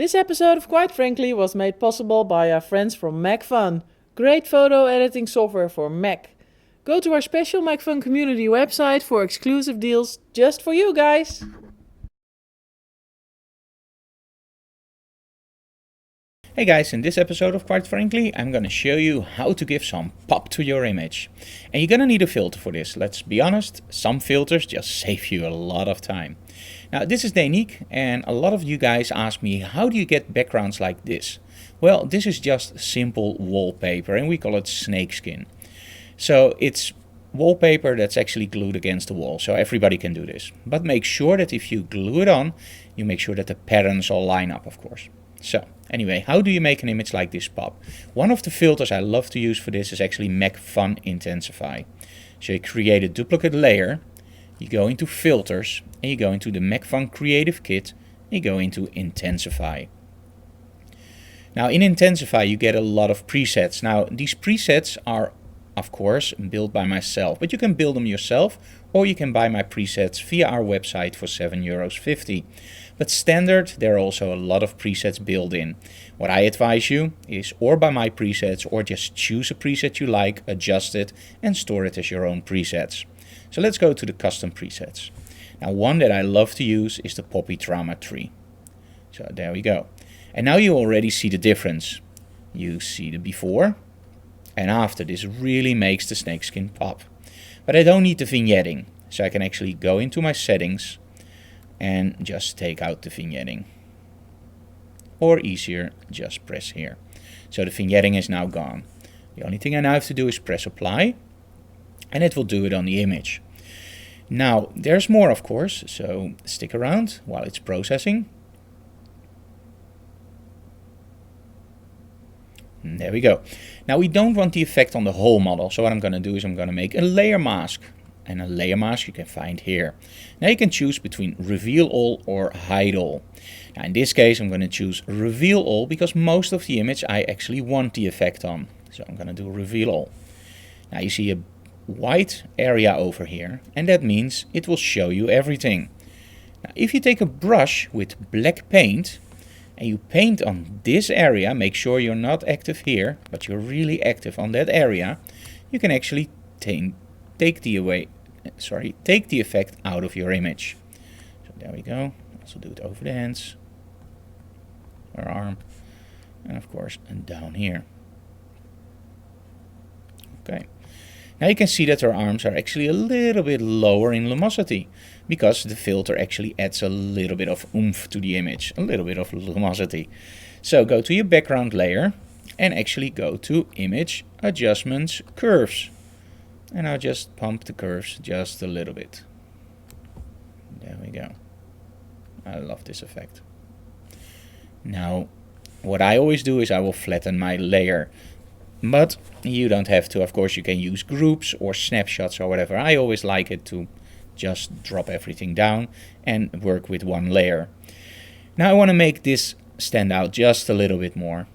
This episode of Quite Frankly was made possible by our friends from MacFun, great photo editing software for Mac. Go to our special MacFun community website for exclusive deals just for you guys. Hey guys, in this episode of Quite Frankly, I'm gonna show you how to give some pop to your image. And you're gonna need a filter for this. Let's be honest, some filters just save you a lot of time. Now this is Danique, and a lot of you guys ask me, how do you get backgrounds like this? Well, this is just simple wallpaper and we call it snakeskin. So it's wallpaper that's actually glued against the wall, so everybody can do this. But make sure that if you glue it on, you make sure that the patterns all line up, of course. So anyway, how do you make an image like this pop? One of the filters I love to use for this is actually MacFun Intensify. So you create a duplicate layer, you go into filters, and you go into the MacFun Creative Kit, and you go into Intensify. Now in Intensify you get a lot of presets. Now these presets are of course built by myself, but you can build them yourself or you can buy my presets via our website for €7.50. But standard, there are also a lot of presets built in. What I advise you is or buy my presets or just choose a preset you like, adjust it and store it as your own presets. So let's go to the custom presets. Now one that I love to use is the Poppy Trauma tree. So there we go. And now you already see the difference. You see the before and after. This really makes the snakeskin pop. But I don't need the vignetting, so I can actually go into my settings and just take out the vignetting. Or easier, just press here. So the vignetting is now gone. The only thing I now have to do is press apply and it will do it on the image. Now there's more of course, so stick around while it's processing. And there we go. Now we don't want the effect on the whole model, so what I'm going to do is I'm going to make a layer mask. And a layer mask you can find here. Now you can choose between reveal all or hide all. Now in this case I'm going to choose reveal all because most of the image I actually want the effect on. So I'm going to do reveal all. Now you see a white area over here and that means it will show you everything. Now if you take a brush with black paint and you paint on this area, make sure you're not active here but you're really active on that area, you can actually take the effect out of your image. So there we go. Also do it over the hands or arm and of course and down here. Okay. Now you can see that her arms are actually a little bit lower in luminosity because the filter actually adds a little bit of oomph to the image, a little bit of luminosity. So go to your background layer and actually go to Image, Adjustments, Curves. And I'll just pump the curves just a little bit. There we go. I love this effect. Now, what I always do is I will flatten my layer. But you don't have to. Of course, you can use groups or snapshots or whatever. I always like it to just drop everything down and work with one layer. Now I want to make this stand out just a little bit more.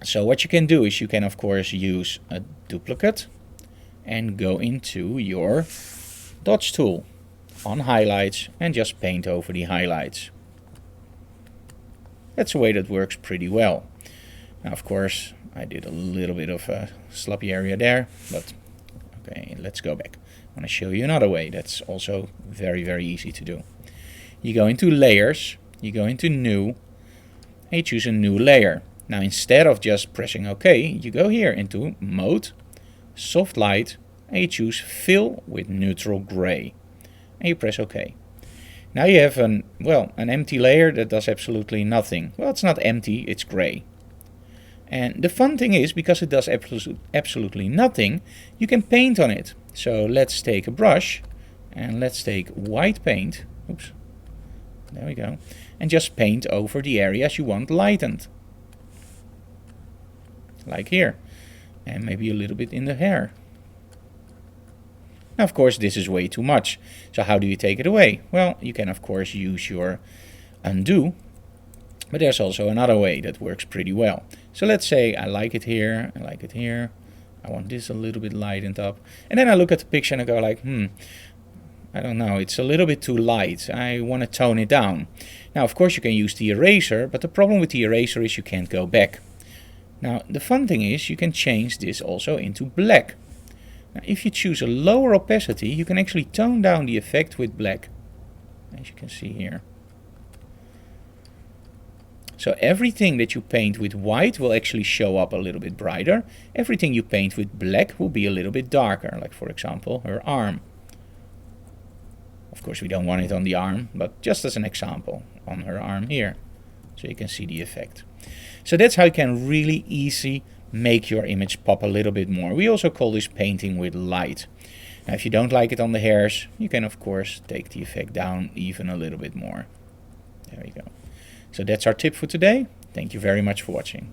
So what you can do is you can of course use a duplicate and go into your dodge tool on highlights and just paint over the highlights. That's a way that works pretty well. Now of course I did a little bit of a sloppy area there, but okay, let's go back. I want to show you another way that's also very easy to do. You go into layers, you go into new, and you choose a new layer. Now instead of just pressing OK, you go here into mode, soft light, and you choose fill with neutral gray and you press OK. Now you have an empty layer that does absolutely nothing. Well, it's not empty, it's gray. And the fun thing is, because it does absolutely nothing, you can paint on it. So let's take a brush and let's take white paint, oops, there we go, and just paint over the areas you want lightened, like here, and maybe a little bit in the hair. Now of course this is way too much, so how do you take it away? Well, you can of course use your undo, but there's also another way that works pretty well. So let's say I like it here, I like it here, I want this a little bit lightened up, and then I look at the picture and I go like, I don't know, it's a little bit too light, I want to tone it down. Now, of course, you can use the eraser, but the problem with the eraser is you can't go back. Now, the fun thing is you can change this also into black. Now, if you choose a lower opacity, you can actually tone down the effect with black, as you can see here. So everything that you paint with white will actually show up a little bit brighter. Everything you paint with black will be a little bit darker, like for example her arm. Of course we don't want it on the arm, but just as an example, on her arm here. So you can see the effect. So that's how you can really easy make your image pop a little bit more. We also call this painting with light. Now if you don't like it on the hairs, you can of course take the effect down even a little bit more. There we go. So that's our tip for today. Thank you very much for watching.